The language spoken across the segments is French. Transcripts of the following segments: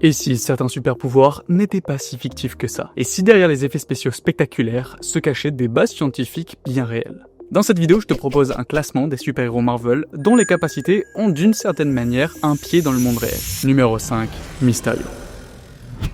Et si certains super pouvoirs n'étaient pas si fictifs que ça? Et si derrière les effets spéciaux spectaculaires se cachaient des bases scientifiques bien réelles? Dans cette vidéo, je te propose un classement des super-héros Marvel dont les capacités ont d'une certaine manière un pied dans le monde réel. Numéro 5, Mysterio.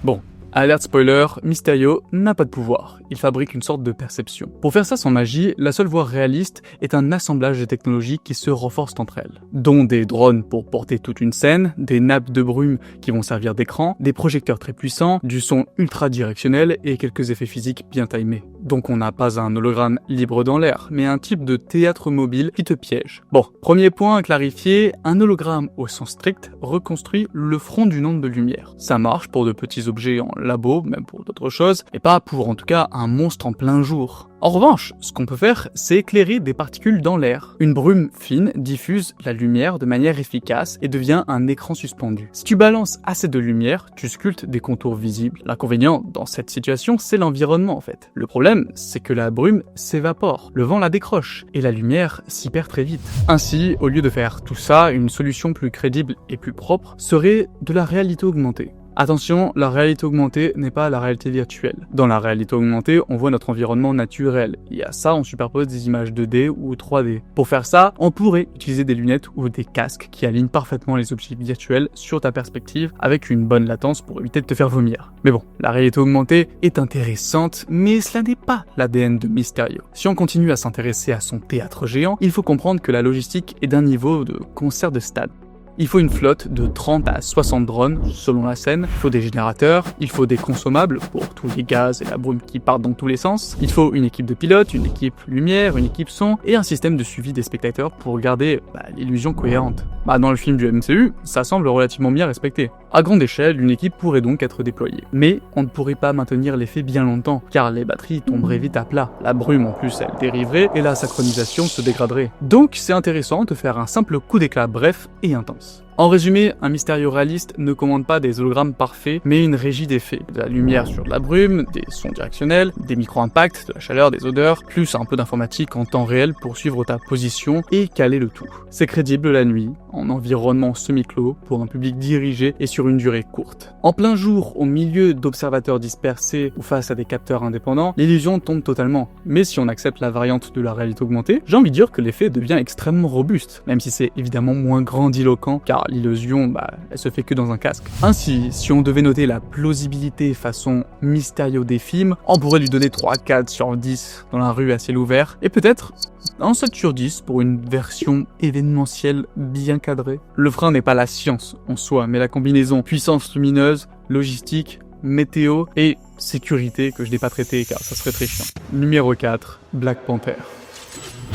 Bon, alerte spoiler, Mysterio n'a pas de pouvoir, il fabrique une sorte de perception. Pour faire ça sans magie, la seule voie réaliste est un assemblage de technologies qui se renforcent entre elles, dont des drones pour porter toute une scène, des nappes de brume qui vont servir d'écran, des projecteurs très puissants, du son ultra directionnel et quelques effets physiques bien timés. Donc on n'a pas un hologramme libre dans l'air, mais un type de théâtre mobile qui te piège. Bon, premier point à clarifier, un hologramme au sens strict reconstruit le front d'une onde de lumière. Ça marche pour de petits objets en labo, même pour d'autres choses, et pas pour en tout cas un monstre en plein jour. En revanche, ce qu'on peut faire, c'est éclairer des particules dans l'air. Une brume fine diffuse la lumière de manière efficace et devient un écran suspendu. Si tu balances assez de lumière, tu sculptes des contours visibles. L'inconvénient dans cette situation, c'est l'environnement en fait. Le problème, c'est que la brume s'évapore, le vent la décroche, et la lumière s'y perd très vite. Ainsi, au lieu de faire tout ça, une solution plus crédible et plus propre serait de la réalité augmentée. Attention, la réalité augmentée n'est pas la réalité virtuelle. Dans la réalité augmentée, on voit notre environnement naturel. Et à ça, on superpose des images 2D ou 3D. Pour faire ça, on pourrait utiliser des lunettes ou des casques qui alignent parfaitement les objets virtuels sur ta perspective avec une bonne latence pour éviter de te faire vomir. Mais bon, la réalité augmentée est intéressante, mais cela n'est pas l'ADN de Mysterio. Si on continue à s'intéresser à son théâtre géant, il faut comprendre que la logistique est d'un niveau de concert de stade. Il faut une flotte de 30 à 60 drones selon la scène, il faut des générateurs, il faut des consommables pour tous les gaz et la brume qui partent dans tous les sens, il faut une équipe de pilotes, une équipe lumière, une équipe son et un système de suivi des spectateurs pour garder l'illusion cohérente. Dans le film du MCU, ça semble relativement bien respecté. À grande échelle, une équipe pourrait donc être déployée. Mais on ne pourrait pas maintenir l'effet bien longtemps, car les batteries tomberaient vite à plat. La brume en plus, elle dériverait et la synchronisation se dégraderait. Donc c'est intéressant de faire un simple coup d'éclat bref et intense. En résumé, un Mysterio réaliste ne commande pas des hologrammes parfaits, mais une régie d'effets. De la lumière sur de la brume, des sons directionnels, des micro-impacts, de la chaleur, des odeurs, plus un peu d'informatique en temps réel pour suivre ta position et caler le tout. C'est crédible la nuit, en environnement semi-clos, pour un public dirigé et sur une durée courte. En plein jour, au milieu d'observateurs dispersés ou face à des capteurs indépendants, l'illusion tombe totalement. Mais si on accepte la variante de la réalité augmentée, j'ai envie de dire que l'effet devient extrêmement robuste, même si c'est évidemment moins grandiloquent, car l'illusion, elle se fait que dans un casque. Ainsi, si on devait noter la plausibilité façon Mysterio des films, on pourrait lui donner 3-4 sur 10 dans la rue à ciel ouvert, et peut-être un 7 sur 10 pour une version événementielle bien cadrée. Le frein n'est pas la science en soi, mais la combinaison puissance lumineuse, logistique, météo et sécurité que je n'ai pas traité car ça serait très chiant. Numéro 4, Black Panther.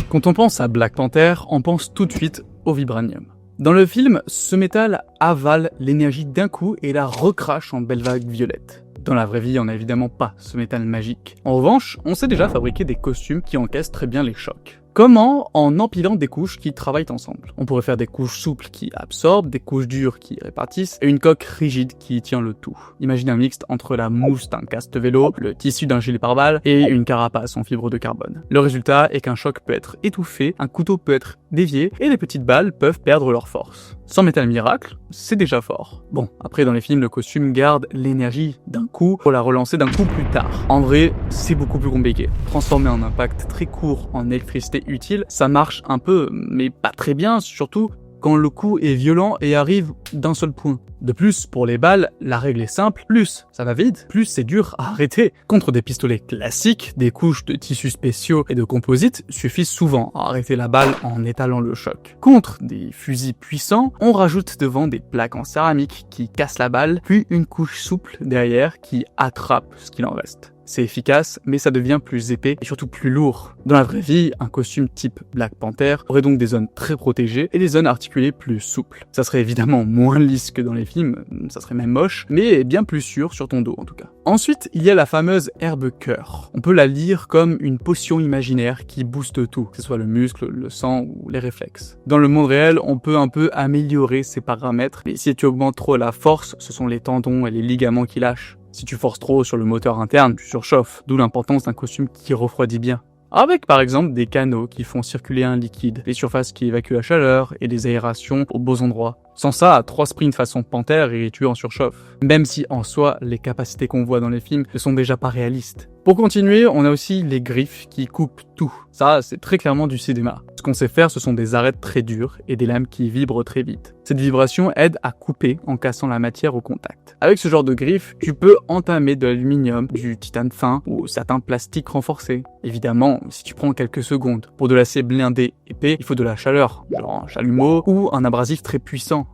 Quand on pense à Black Panther, on pense tout de suite au vibranium. Dans le film, ce métal avale l'énergie d'un coup et la recrache en belle vague violette. Dans la vraie vie, on n'a évidemment pas ce métal magique. En revanche, on sait déjà fabriquer des costumes qui encaissent très bien les chocs. Comment? En empilant des couches qui travaillent ensemble. On pourrait faire des couches souples qui absorbent, des couches dures qui répartissent, et une coque rigide qui tient le tout. Imagine un mixte entre la mousse d'un casque vélo, le tissu d'un gilet pare-balles et une carapace en fibre de carbone. Le résultat est qu'un choc peut être étouffé, un couteau peut être dévié, et les petites balles peuvent perdre leur force. Sans métal miracle, c'est déjà fort. Bon, après dans les films, le costume garde l'énergie d'un coup pour la relancer d'un coup plus tard. En vrai, c'est beaucoup plus compliqué. Transformer un impact très court en électricité utile, ça marche un peu, mais pas très bien, surtout quand le coup est violent et arrive d'un seul point. De plus, pour les balles, la règle est simple, plus ça va vite, plus c'est dur à arrêter. Contre des pistolets classiques, des couches de tissus spéciaux et de composites suffisent souvent à arrêter la balle en étalant le choc. Contre des fusils puissants, on rajoute devant des plaques en céramique qui cassent la balle, puis une couche souple derrière qui attrape ce qu'il en reste. C'est efficace, mais ça devient plus épais et surtout plus lourd. Dans la vraie vie, un costume type Black Panther aurait donc des zones très protégées et des zones articulées plus souples. Ça serait évidemment moins lisse que dans les films, ça serait même moche, mais bien plus sûr sur ton dos en tout cas. Ensuite, il y a la fameuse herbe cœur. On peut la lire comme une potion imaginaire qui booste tout, que ce soit le muscle, le sang ou les réflexes. Dans le monde réel, on peut un peu améliorer ces paramètres, mais si tu augmentes trop la force, ce sont les tendons et les ligaments qui lâchent. Si tu forces trop sur le moteur interne, tu surchauffes, d'où l'importance d'un costume qui refroidit bien. Avec par exemple des canaux qui font circuler un liquide, des surfaces qui évacuent la chaleur et des aérations aux beaux endroits. Sans ça, 3 sprints façon panthère et tu es en surchauffe. Même si en soi, les capacités qu'on voit dans les films ne sont déjà pas réalistes. Pour continuer, on a aussi les griffes qui coupent tout. Ça, c'est très clairement du cinéma. Ce qu'on sait faire, ce sont des arêtes très dures et des lames qui vibrent très vite. Cette vibration aide à couper en cassant la matière au contact. Avec ce genre de griffes, tu peux entamer de l'aluminium, du titane fin ou certains plastiques renforcés. Évidemment, si tu prends quelques secondes pour de l'acier blindé épais, il faut de la chaleur, genre un chalumeau ou un abrasif très puissant.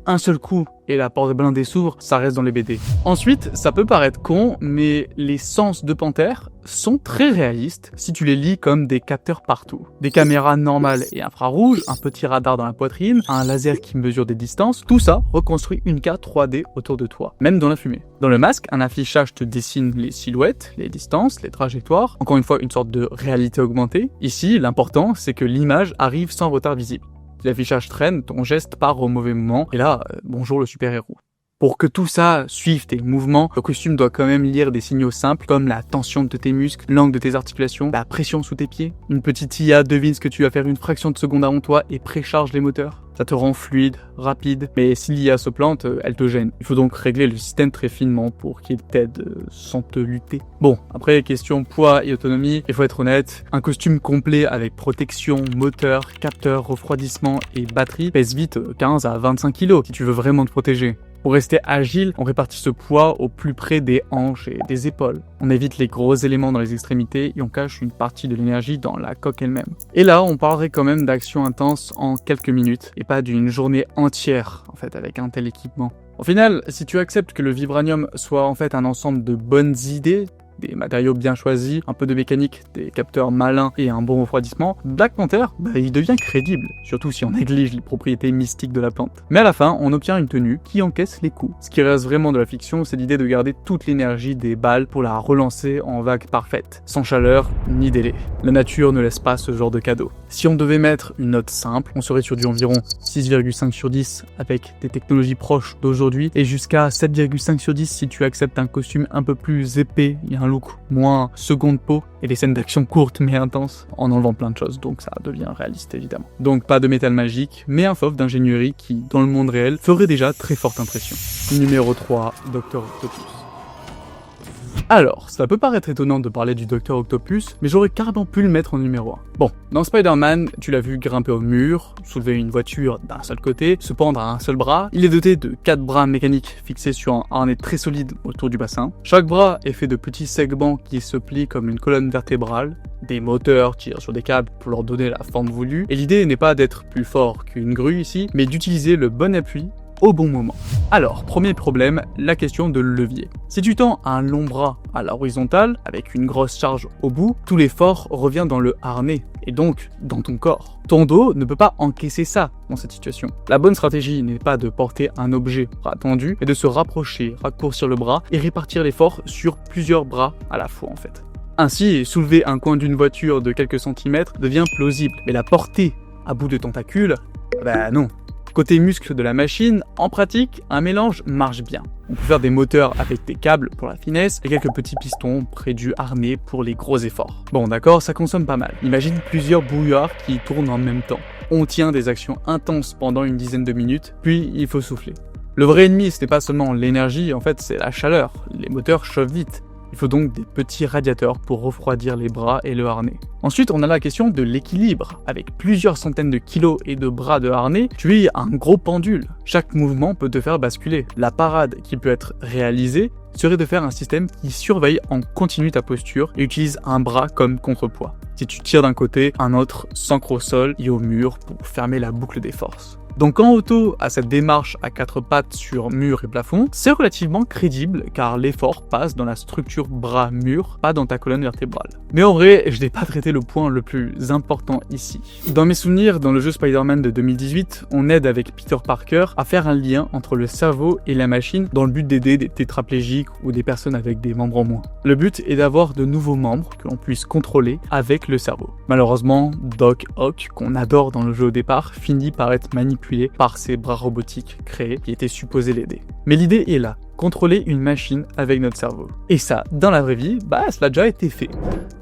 Un seul coup et la porte blindée s'ouvre, ça reste dans les BD. Ensuite, ça peut paraître con, mais les sens de panthère sont très réalistes si tu les lis comme des capteurs partout. Des caméras normales et infrarouges, un petit radar dans la poitrine, un laser qui mesure des distances, tout ça reconstruit une carte 3D autour de toi, même dans la fumée. Dans le masque, un affichage te dessine les silhouettes, les distances, les trajectoires, encore une fois une sorte de réalité augmentée. Ici, l'important, c'est que l'image arrive sans retard visible. Si l'affichage traîne, ton geste part au mauvais moment, et là, bonjour le super-héros. Pour que tout ça suive tes mouvements, le costume doit quand même lire des signaux simples comme la tension de tes muscles, l'angle de tes articulations, la pression sous tes pieds. Une petite IA devine ce que tu vas faire une fraction de seconde avant toi et précharge les moteurs. Ça te rend fluide, rapide, mais si l'IA se plante, elle te gêne. Il faut donc régler le système très finement pour qu'il t'aide sans te lutter. Bon, après question poids et autonomie, il faut être honnête, un costume complet avec protection, moteur, capteur, refroidissement et batterie pèse vite 15 à 25 kg si tu veux vraiment te protéger. Pour rester agile, on répartit ce poids au plus près des hanches et des épaules. On évite les gros éléments dans les extrémités et on cache une partie de l'énergie dans la coque elle-même. Et là, on parlerait quand même d'action intense en quelques minutes et pas d'une journée entière, en fait, avec un tel équipement. Au final, si tu acceptes que le vibranium soit en fait un ensemble de bonnes idées, des matériaux bien choisis, un peu de mécanique, des capteurs malins et un bon refroidissement, Black Panther, il devient crédible, surtout si on néglige les propriétés mystiques de la plante. Mais à la fin, on obtient une tenue qui encaisse les coups. Ce qui reste vraiment de la fiction, c'est l'idée de garder toute l'énergie des balles pour la relancer en vague parfaite, sans chaleur ni délai. La nature ne laisse pas ce genre de cadeau. Si on devait mettre une note simple, on serait sur du environ 6,5 sur 10 avec des technologies proches d'aujourd'hui et jusqu'à 7,5 sur 10 si tu acceptes un costume un peu plus épais et un look moins seconde peau et des scènes d'action courtes mais intenses en enlevant plein de choses, donc ça devient réaliste évidemment. Donc pas de métal magique, mais un fauve d'ingénierie qui, dans le monde réel, ferait déjà très forte impression. Numéro 3, Dr Octopus. Alors, ça peut paraître étonnant de parler du Dr Octopus, mais j'aurais carrément pu le mettre en numéro 1. Bon, dans Spider-Man, tu l'as vu grimper au mur, soulever une voiture d'un seul côté, se pendre à un seul bras. Il est doté de 4 bras mécaniques fixés sur un harnais très solide autour du bassin. Chaque bras est fait de petits segments qui se plient comme une colonne vertébrale. Des moteurs tirent sur des câbles pour leur donner la forme voulue. Et l'idée n'est pas d'être plus fort qu'une grue ici, mais d'utiliser le bon appui au bon moment. Alors, premier problème, la question de levier. Si tu tends un long bras à l'horizontale, avec une grosse charge au bout, tout l'effort revient dans le harnais, et donc dans ton corps. Ton dos ne peut pas encaisser ça dans cette situation. La bonne stratégie n'est pas de porter un objet bras tendu, mais de se rapprocher, raccourcir le bras, et répartir l'effort sur plusieurs bras à la fois en fait. Ainsi, soulever un coin d'une voiture de quelques centimètres devient plausible, mais la porter à bout de tentacule, non. Côté muscle de la machine, en pratique, un mélange marche bien. On peut faire des moteurs avec des câbles pour la finesse et quelques petits pistons près du harnais pour les gros efforts. Bon d'accord, ça consomme pas mal. Imagine plusieurs brouillards qui tournent en même temps. On tient des actions intenses pendant une dizaine de minutes, puis il faut souffler. Le vrai ennemi, ce n'est pas seulement l'énergie, en fait c'est la chaleur. Les moteurs chauffent vite. Il faut donc des petits radiateurs pour refroidir les bras et le harnais. Ensuite, on a la question de l'équilibre. Avec plusieurs centaines de kilos et de bras de harnais, tu es un gros pendule. Chaque mouvement peut te faire basculer. La parade qui peut être réalisée serait de faire un système qui surveille en continu ta posture et utilise un bras comme contrepoids. Si tu tires d'un côté, un autre s'ancre au sol et au mur pour fermer la boucle des forces. Donc en auto, à cette démarche à 4 pattes sur mur et plafond, c'est relativement crédible car l'effort passe dans la structure bras-mur, pas dans ta colonne vertébrale. Mais en vrai, je n'ai pas traité le point le plus important ici. Dans mes souvenirs, dans le jeu Spider-Man de 2018, on aide avec Peter Parker à faire un lien entre le cerveau et la machine dans le but d'aider des tétraplégiques ou des personnes avec des membres en moins. Le but est d'avoir de nouveaux membres que l'on puisse contrôler avec le cerveau. Malheureusement, Doc Ock, qu'on adore dans le jeu au départ, finit par être manipulé par ces bras robotiques créés qui étaient supposés l'aider. Mais l'idée est là, contrôler une machine avec notre cerveau. Et ça, dans la vraie vie, cela a déjà été fait.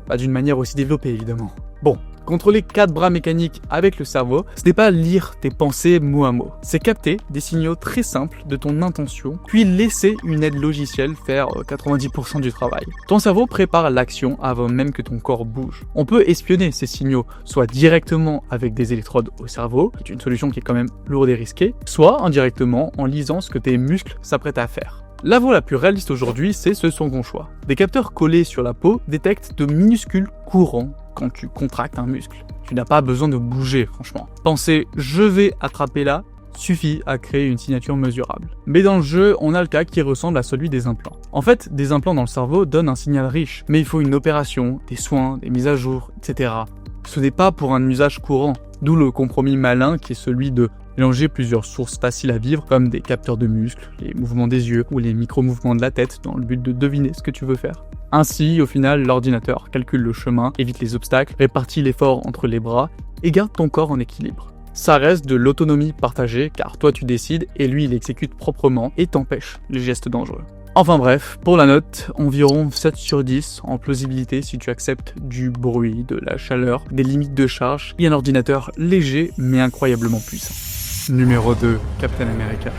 Pas d'une manière aussi développée évidemment. Bon, Contrôler 4 bras mécaniques avec le cerveau, ce n'est pas lire tes pensées mot à mot. C'est capter des signaux très simples de ton intention, puis laisser une aide logicielle faire 90% du travail. Ton cerveau prépare l'action avant même que ton corps bouge. On peut espionner ces signaux, soit directement avec des électrodes au cerveau, qui est une solution qui est quand même lourde et risquée, soit indirectement en lisant ce que tes muscles s'apprêtent à faire. La voie la plus réaliste aujourd'hui, c'est ce second choix. Des capteurs collés sur la peau détectent de minuscules courants quand tu contractes un muscle. Tu n'as pas besoin de bouger, franchement. Penser « je vais attraper là » suffit à créer une signature mesurable. Mais dans le jeu, on a le cas qui ressemble à celui des implants. En fait, des implants dans le cerveau donnent un signal riche, mais il faut une opération, des soins, des mises à jour, etc. Ce n'est pas pour un usage courant, d'où le compromis malin qui est celui de mélanger plusieurs sources faciles à vivre comme des capteurs de muscles, les mouvements des yeux ou les micro-mouvements de la tête dans le but de deviner ce que tu veux faire. Ainsi, au final, l'ordinateur calcule le chemin, évite les obstacles, répartit l'effort entre les bras et garde ton corps en équilibre. Ça reste de l'autonomie partagée car toi tu décides et lui il exécute proprement et t'empêche les gestes dangereux. Enfin bref, pour la note, environ 7 sur 10 en plausibilité si tu acceptes du bruit, de la chaleur, des limites de charge et un ordinateur léger mais incroyablement puissant. Numéro 2, Captain America.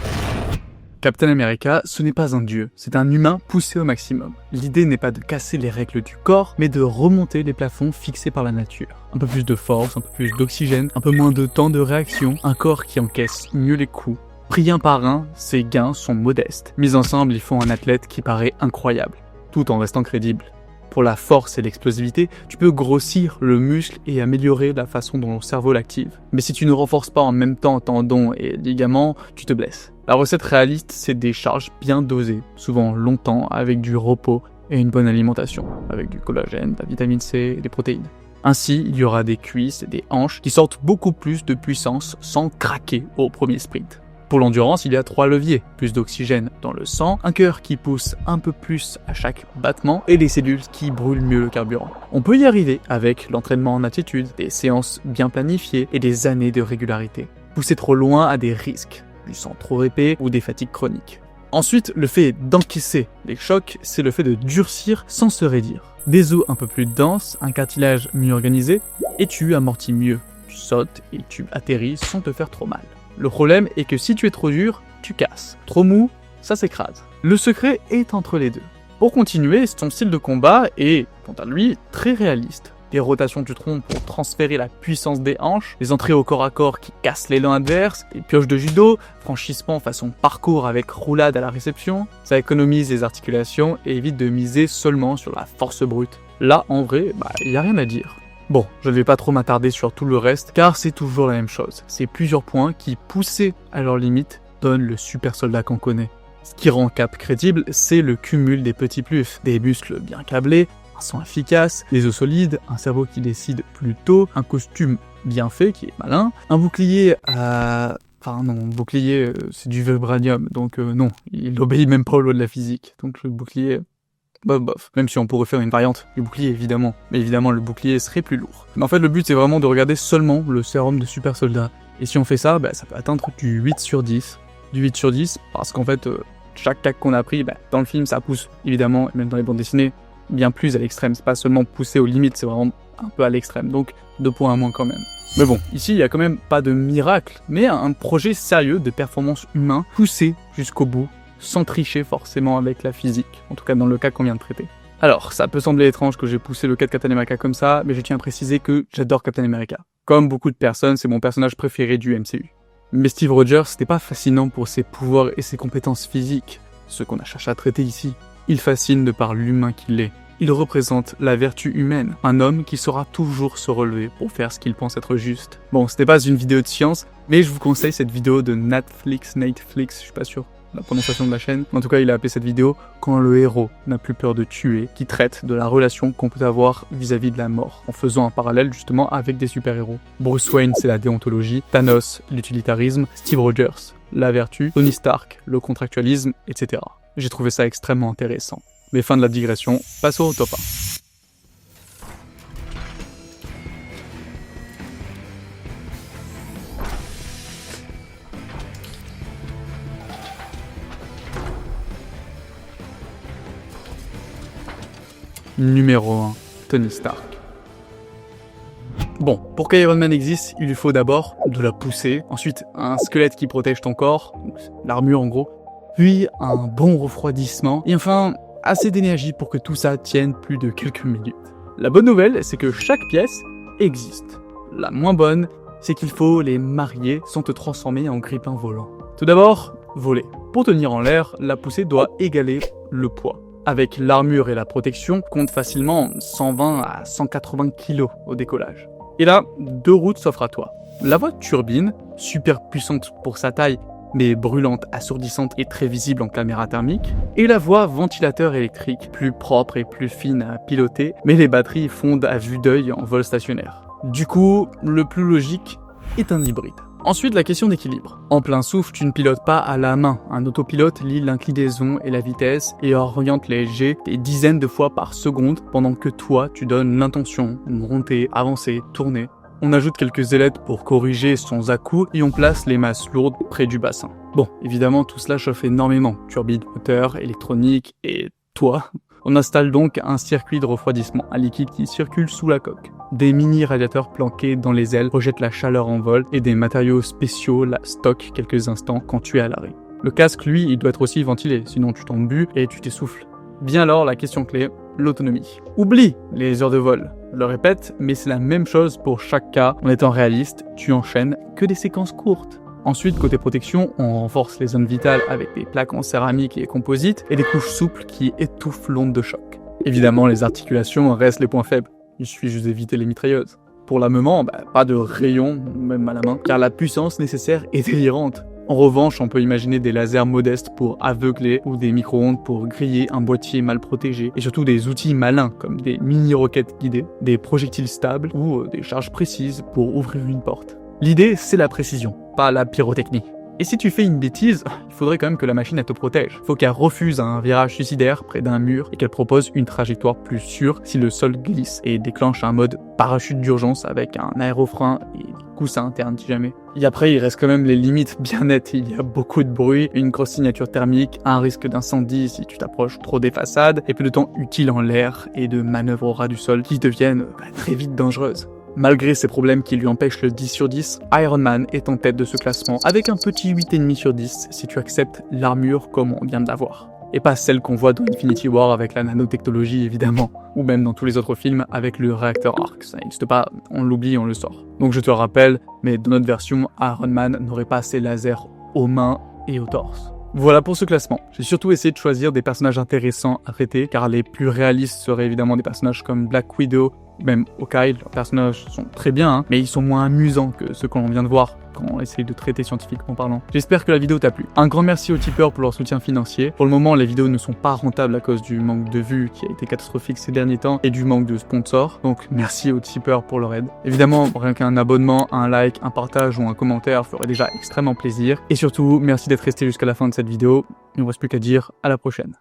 Captain America, ce n'est pas un dieu, c'est un humain poussé au maximum. L'idée n'est pas de casser les règles du corps, mais de remonter les plafonds fixés par la nature. Un peu plus de force, un peu plus d'oxygène, un peu moins de temps de réaction, un corps qui encaisse mieux les coups. Pris un par un, ses gains sont modestes. Mis ensemble, ils font un athlète qui paraît incroyable, tout en restant crédible. Pour la force et l'explosivité, tu peux grossir le muscle et améliorer la façon dont le cerveau l'active. Mais si tu ne renforces pas en même temps tendons et ligaments, tu te blesses. La recette réaliste, c'est des charges bien dosées, souvent longtemps, avec du repos et une bonne alimentation, avec du collagène, de la vitamine C et des protéines. Ainsi, il y aura des cuisses et des hanches qui sortent beaucoup plus de puissance sans craquer au premier sprint. Pour l'endurance, il y a 3 leviers, plus d'oxygène dans le sang, un cœur qui pousse un peu plus à chaque battement et des cellules qui brûlent mieux le carburant. On peut y arriver avec l'entraînement en attitude, des séances bien planifiées et des années de régularité. Pousser trop loin a des risques, du sang trop épais ou des fatigues chroniques. Ensuite, le fait d'encaisser les chocs, c'est le fait de durcir sans se raidir. Des os un peu plus denses, un cartilage mieux organisé, et tu amortis mieux. Tu sautes et tu atterris sans te faire trop mal. Le problème est que si tu es trop dur, tu casses. Trop mou, ça s'écrase. Le secret est entre les deux. Pour continuer, ton style de combat est, quant à lui, très réaliste. Des rotations du tronc pour transférer la puissance des hanches, des entrées au corps à corps qui cassent l'élan adverse, des pioches de judo, franchissement façon parcours avec roulade à la réception. Ça économise les articulations et évite de miser seulement sur la force brute. Là, en vrai, y a rien à dire. Bon, je ne vais pas trop m'attarder sur tout le reste, car c'est toujours la même chose. C'est plusieurs points qui, poussés à leur limite, donnent le super soldat qu'on connaît. Ce qui rend Cap crédible, c'est le cumul des petits plus, des muscles bien câblés, un sang efficace, des os solides, un cerveau qui décide plus tôt, un costume bien fait qui est malin, un bouclier à... Enfin non, bouclier c'est du vibranium, donc non, il obéit même pas aux lois de la physique, donc le bouclier... bof. Même si on pourrait faire une variante du bouclier, évidemment. Mais évidemment, le bouclier serait plus lourd. Mais en fait, le but, c'est vraiment de regarder seulement le sérum de super soldat. Et si on fait ça, ça peut atteindre du 8 sur 10. Du 8 sur 10, parce qu'en fait, chaque tac qu'on a pris, dans le film, ça pousse, évidemment, et même dans les bandes dessinées, bien plus à l'extrême. C'est pas seulement pousser aux limites, c'est vraiment un peu à l'extrême. Donc, 2 points à moins quand même. Mais bon, ici, il y a quand même pas de miracle, mais un projet sérieux de performance humain poussé jusqu'au bout, sans tricher forcément avec la physique, en tout cas dans le cas qu'on vient de traiter. Alors, ça peut sembler étrange que j'ai poussé le cas de Captain America comme ça, mais je tiens à préciser que j'adore Captain America. Comme beaucoup de personnes, c'est mon personnage préféré du MCU. Mais Steve Rogers, c'était pas fascinant pour ses pouvoirs et ses compétences physiques, ce qu'on a cherché à traiter ici. Il fascine de par l'humain qu'il est. Il représente la vertu humaine, un homme qui saura toujours se relever pour faire ce qu'il pense être juste. Bon, c'était pas une vidéo de science, mais je vous conseille cette vidéo de Netflix, je suis pas sûr la prononciation de la chaîne. En tout cas, il a appelé cette vidéo « Quand le héros n'a plus peur de tuer », qui traite de la relation qu'on peut avoir vis-à-vis de la mort, en faisant un parallèle justement avec des super-héros. Bruce Wayne, c'est la déontologie, Thanos, l'utilitarisme, Steve Rogers, la vertu, Tony Stark, le contractualisme, etc. J'ai trouvé ça extrêmement intéressant. Mais fin de la digression, passons au top 1. Numéro 1, Tony Stark. Bon, pour qu'Iron Man existe, il lui faut d'abord de la poussée, ensuite un squelette qui protège ton corps, l'armure en gros, puis un bon refroidissement, et enfin assez d'énergie pour que tout ça tienne plus de quelques minutes. La bonne nouvelle, c'est que chaque pièce existe. La moins bonne, c'est qu'il faut les marier sans te transformer en grippin volant. Tout d'abord, voler. Pour tenir en l'air, la poussée doit égaler le poids. Avec l'armure et la protection, compte facilement 120 à 180 kg au décollage. Et là, deux routes s'offrent à toi. La voie turbine, super puissante pour sa taille, mais brûlante, assourdissante et très visible en caméra thermique. Et la voie ventilateur électrique, plus propre et plus fine à piloter, mais les batteries fondent à vue d'œil en vol stationnaire. Du coup, le plus logique est un hybride. Ensuite, la question d'équilibre. En plein souffle, tu ne pilotes pas à la main. Un autopilote lit l'inclinaison et la vitesse et oriente les jets des dizaines de fois par seconde pendant que toi, tu donnes l'intention, monter, avancer, tourner. On ajoute quelques ailettes pour corriger sans à-coups et on place les masses lourdes près du bassin. Bon, évidemment, tout cela chauffe énormément. Turbine, moteur, électronique et toi. On installe donc un circuit de refroidissement, un liquide qui circule sous la coque. Des mini-radiateurs planqués dans les ailes rejettent la chaleur en vol et des matériaux spéciaux la stockent quelques instants quand tu es à l'arrêt. Le casque, lui, il doit être aussi ventilé, sinon tu t'embues et tu t'essouffles. Bien alors, la question clé, l'autonomie. Oublie les heures de vol. Je le répète, mais c'est la même chose pour chaque cas. En étant réaliste, tu enchaînes que des séquences courtes. Ensuite, côté protection, on renforce les zones vitales avec des plaques en céramique et composite et des couches souples qui étouffent l'onde de choc. Évidemment, les articulations restent les points faibles. Il suffit juste d'éviter les mitrailleuses. Pour l'armement, pas de rayon, même à la main, car la puissance nécessaire est délirante. En revanche, on peut imaginer des lasers modestes pour aveugler ou des micro-ondes pour griller un boîtier mal protégé, et surtout des outils malins comme des mini-roquettes guidées, des projectiles stables ou des charges précises pour ouvrir une porte. L'idée, c'est la précision, pas la pyrotechnie. Et si tu fais une bêtise, il faudrait quand même que la machine elle te protège. Faut qu'elle refuse un virage suicidaire près d'un mur et qu'elle propose une trajectoire plus sûre si le sol glisse et déclenche un mode parachute d'urgence avec un aérofrein et des coussins internes si jamais. Et après, il reste quand même les limites bien nettes. Il y a beaucoup de bruit, une grosse signature thermique, un risque d'incendie si tu t'approches trop des façades et peu de temps utile en l'air et de manœuvres au ras du sol qui deviennent très vite dangereuses. Malgré ces problèmes qui lui empêchent le 10 sur 10, Iron Man est en tête de ce classement avec un petit 8,5 sur 10 si tu acceptes l'armure comme on vient de la voir. Et pas celle qu'on voit dans Infinity War avec la nanotechnologie évidemment, ou même dans tous les autres films avec le réacteur Arc. Ça n'existe pas, on l'oublie, on le sort. Donc je te le rappelle, mais dans notre version, Iron Man n'aurait pas ses lasers aux mains et au torse. Voilà pour ce classement. J'ai surtout essayé de choisir des personnages intéressants à traiter, car les plus réalistes seraient évidemment des personnages comme Black Widow, même Hawkeye. Leurs personnages sont très bien, mais ils sont moins amusants que ceux qu'on vient de voir quand on essaye de traiter scientifiquement parlant. J'espère que la vidéo t'a plu. Un grand merci aux tipeurs pour leur soutien financier. Pour le moment, les vidéos ne sont pas rentables à cause du manque de vues qui a été catastrophique ces derniers temps et du manque de sponsors. Donc merci aux tipeurs pour leur aide. Évidemment, rien qu'un abonnement, un like, un partage ou un commentaire ferait déjà extrêmement plaisir. Et surtout, merci d'être resté jusqu'à la fin de cette vidéo. Il ne me reste plus qu'à dire à la prochaine.